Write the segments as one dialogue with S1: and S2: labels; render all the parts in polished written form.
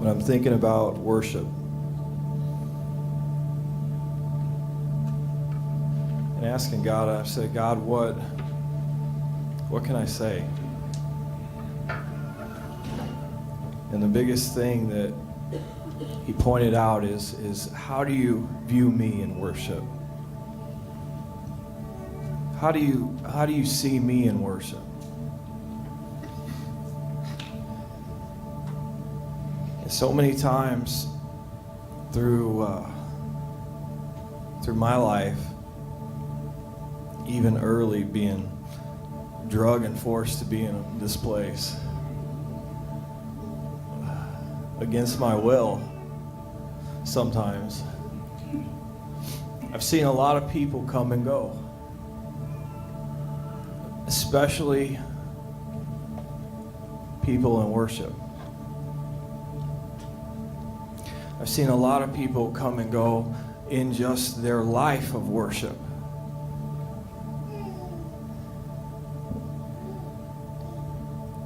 S1: when I'm thinking about worship. And asking God, I said, God, what can I say? And the biggest thing that he pointed out is how do you view me in worship? How do you see me in worship? And so many times through my life, even early, being drugged and forced to be in this place against my will sometimes, I've seen a lot of people come and go, especially people in worship. I've seen a lot of people come and go in just their life of worship.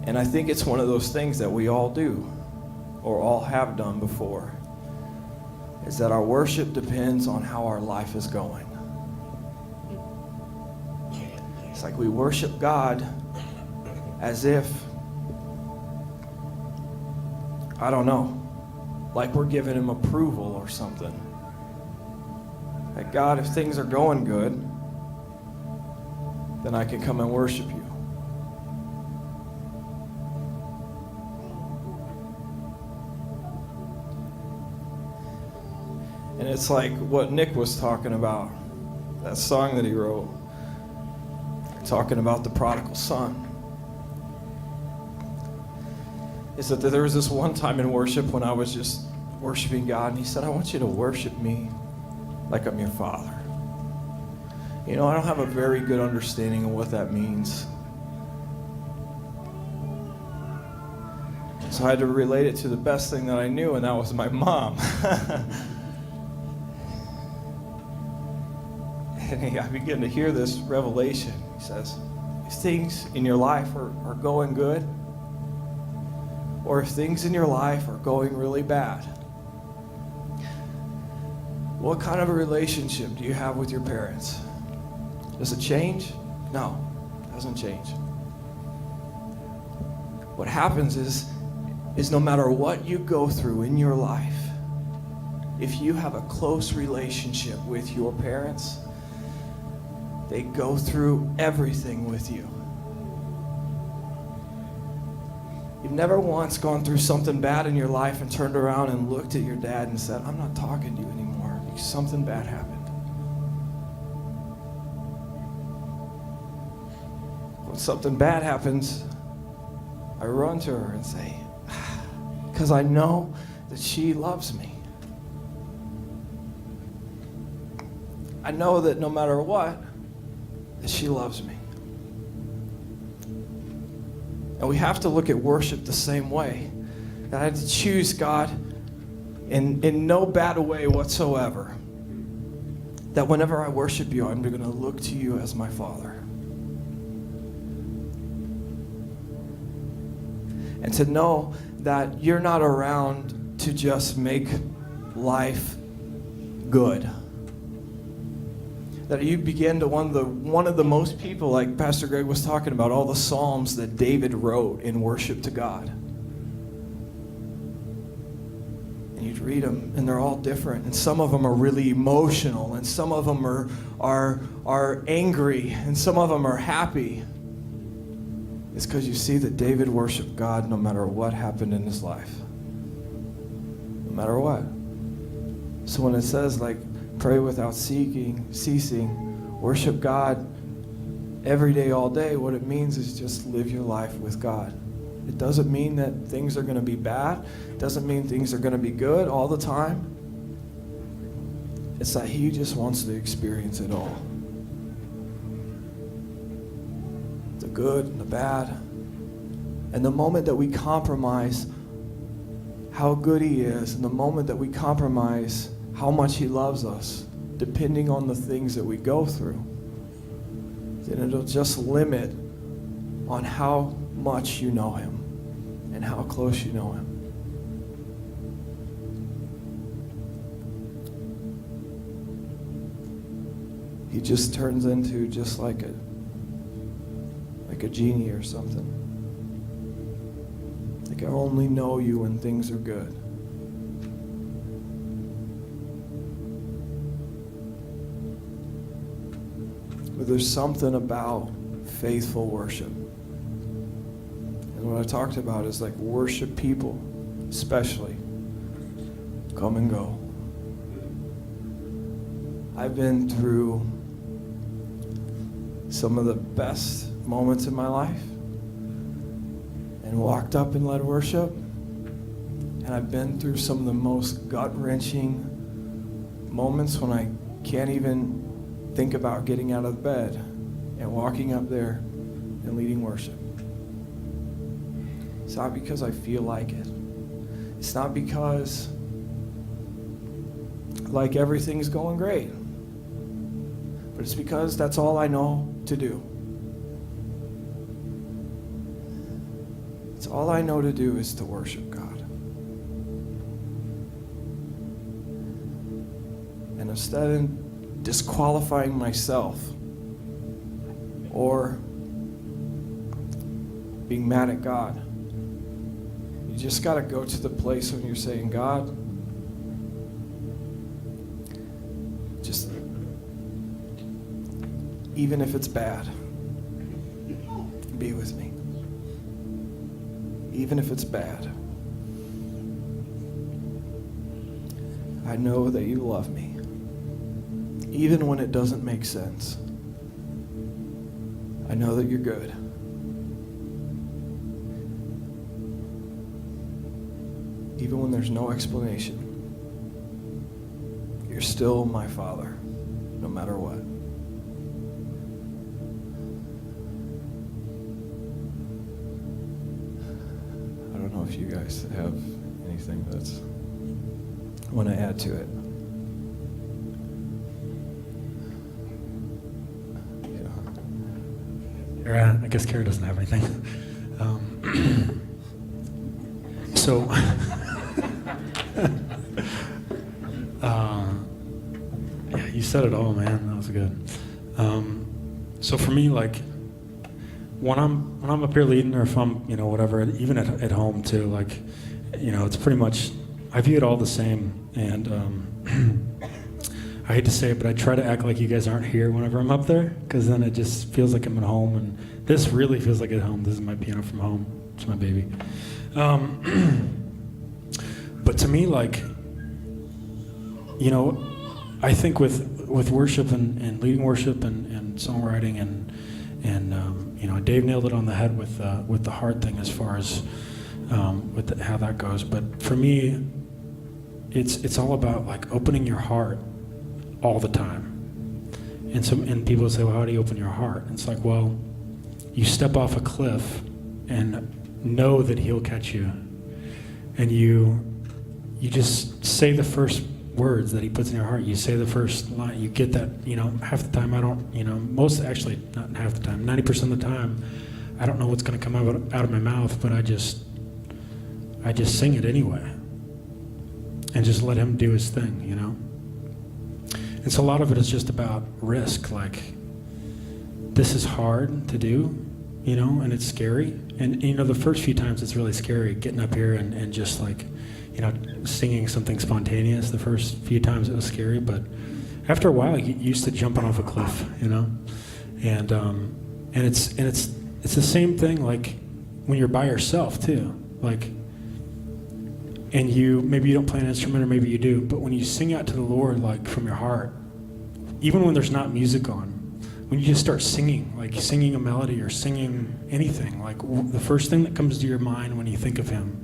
S1: And I think it's one of those things that we all do, or all have done before, is that our worship depends on how our life is going. It's like we worship God as if, I don't know, like we're giving him approval or something. Like, God, if things are going good, then I can come and worship you. And it's like what Nick was talking about, that song that he wrote, talking about the prodigal son. Is that there was this one time in worship when I was just worshiping God, and he said, I want you to worship me like I'm your father. You know, I don't have a very good understanding of what that means. So I had to relate it to the best thing that I knew, and that was my mom. And I began to hear this revelation. He says, if things in your life are going good, or if things in your life are going really bad, what kind of a relationship do you have with your parents? Does it change? No, it doesn't change. What happens is no matter what you go through in your life, if you have a close relationship with your parents, they go through everything with you. You've never once gone through something bad in your life and turned around and looked at your dad and said, I'm not talking to you anymore because something bad happened. When something bad happens, I run to her and say, because I know that she loves me. I know that no matter what, that she loves me. And we have to look at worship the same way. That I have to choose God in no bad way whatsoever. That whenever I worship you, I'm going to look to you as my Father. And to know that you're not around to just make life good. That you begin to one of the most people, like Pastor Greg was talking about, all the Psalms that David wrote in worship to God. And you'd read them, and they're all different. And some of them are really emotional, and some of them are angry, and some of them are happy. It's because you see that David worshiped God no matter what happened in his life. No matter what. So when it says, like, pray without ceasing, worship God every day, all day, what it means is just live your life with God. It doesn't mean that things are going to be bad. It doesn't mean things are going to be good all the time. It's that he just wants to experience it all. The good and the bad. And the moment that we compromise how good he is, and the moment that we compromise how much he loves us, depending on the things that we go through, then it'll just limit on how much you know him and how close you know him. he just turns into just like a genie or something. Like, I only know you when things are good. But there's something about faithful worship. And what I talked about is like worship people, especially, come and go. I've been through some of the best moments in my life and walked up and led worship. And I've been through some of the most gut-wrenching moments when I can't even think about getting out of bed and walking up there and leading worship. It's not because I feel like it. It's not because like everything's going great. But it's because that's all I know to do. It's all I know to do is to worship God. And instead of disqualifying myself or being mad at God, you just got to go to the place when you're saying, God, just, even if it's bad, be with me. Even if it's bad, I know that you love me. Even when it doesn't make sense, I know that you're good. Even when there's no explanation, you're still my Father, no matter what. I don't know if you guys have anything that's want to add to it.
S2: Kara, I guess Kara doesn't have anything. So, yeah, you said it all, man. That was good. So for me, like, when I'm up here leading, or if I'm, whatever, even at home too, like, it's pretty much, I view it all the same. And I hate to say it, but I try to act like you guys aren't here whenever I'm up there, because then it just feels like I'm at home. And this really feels like at home. This is my piano from home. It's my baby. But to me, like, I think with worship and leading worship and songwriting and Dave nailed it on the head with the heart thing as far as how that goes. But for me, it's all about like opening your heart all the time. And people say, well, how do you open your heart? And it's like, well, you step off a cliff and know that he'll catch you, and you just say the first words that he puts in your heart. You say the first line. You get that, half the time I don't, actually not half the time, 90% of the time, I don't know what's going to come out of my mouth, but I just sing it anyway, and just let him do his thing, And so a lot of it is just about risk. Like, this is hard to do, and it's scary. And, the first few times it's really scary getting up here and just like, singing something spontaneous. The first few times it was scary, but after a while you get used to jumping off a cliff, And it's the same thing like when you're by yourself too. Like, and maybe you don't play an instrument, or maybe you do, but when you sing out to the Lord, like from your heart, even when there's not music on, when you just start singing, like singing a melody or singing anything, like the first thing that comes to your mind when you think of him,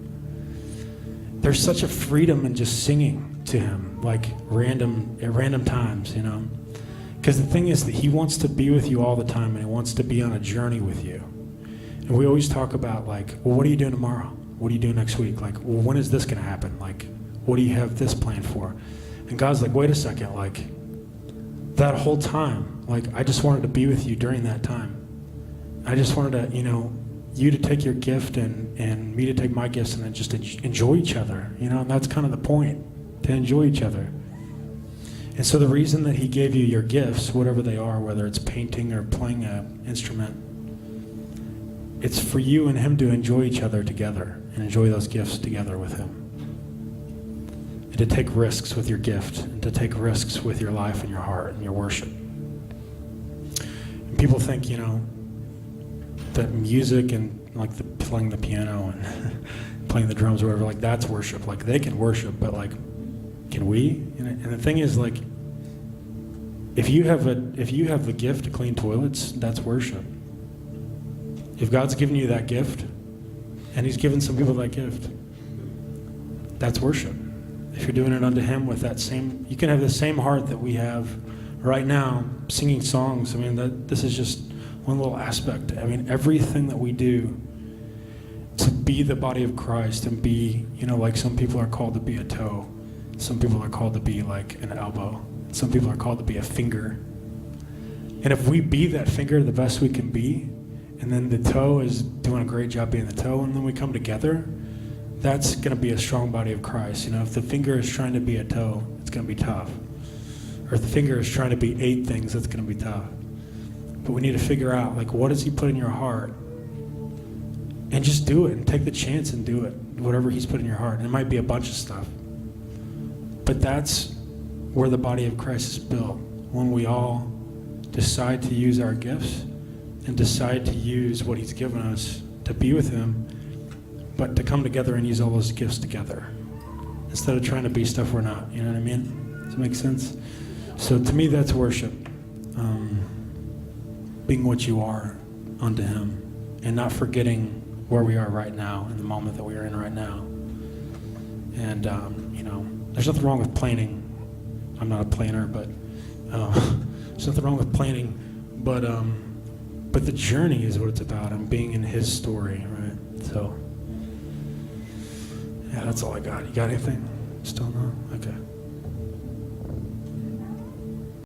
S2: there's such a freedom in just singing to him, like at random times, Because the thing is that he wants to be with you all the time, and he wants to be on a journey with you. And we always talk about like, well, what are you doing tomorrow? What do you do next week? Like, well, when is this going to happen? Like, what do you have this planned for? And God's like, wait a second, like, that whole time, like, I just wanted to be with you during that time. I just wanted to, you to take your gift and me to take my gifts, and then just enjoy each other, and that's kind of the point, to enjoy each other. And so the reason that he gave you your gifts, whatever they are, whether it's painting or playing an instrument, it's for you and him to enjoy each other together and enjoy those gifts together with him. And to take risks with your gift and to take risks with your life and your heart and your worship. And people think, that music and like playing the piano and playing the drums or whatever, like that's worship. Like they can worship, but like, can we? And the thing is, like, if you have the gift to clean toilets, that's worship. If God's given you that gift, and he's given some people that gift, that's worship. If you're doing it unto him with that same, you can have the same heart that we have right now, singing songs. I mean, this is just one little aspect. I mean, everything that we do to be the body of Christ and be, like some people are called to be a toe. Some people are called to be like an elbow. Some people are called to be a finger. And if we be that finger the best we can be, and then the toe is doing a great job being the toe, and then we come together, that's going to be a strong body of Christ. If the finger is trying to be a toe, it's going to be tough. Or if the finger is trying to be 8 things, it's going to be tough. But we need to figure out, like, what does he put in your heart? And just do it, and take the chance and do it, whatever he's put in your heart. And it might be a bunch of stuff. But that's where the body of Christ is built, when we all decide to use our gifts and decide to use what he's given us to be with him, but to come together and use all those gifts together instead of trying to be stuff we're not. You know what I mean? Does that make sense? So to me, that's worship. Being what you are unto him and not forgetting where we are right now in the moment that we are in right now. And, there's nothing wrong with planning. I'm not a planner, but there's nothing wrong with planning. But the journey is what it's about, and being in his story, right? So, yeah, that's all I got. You got anything? Still no? Okay.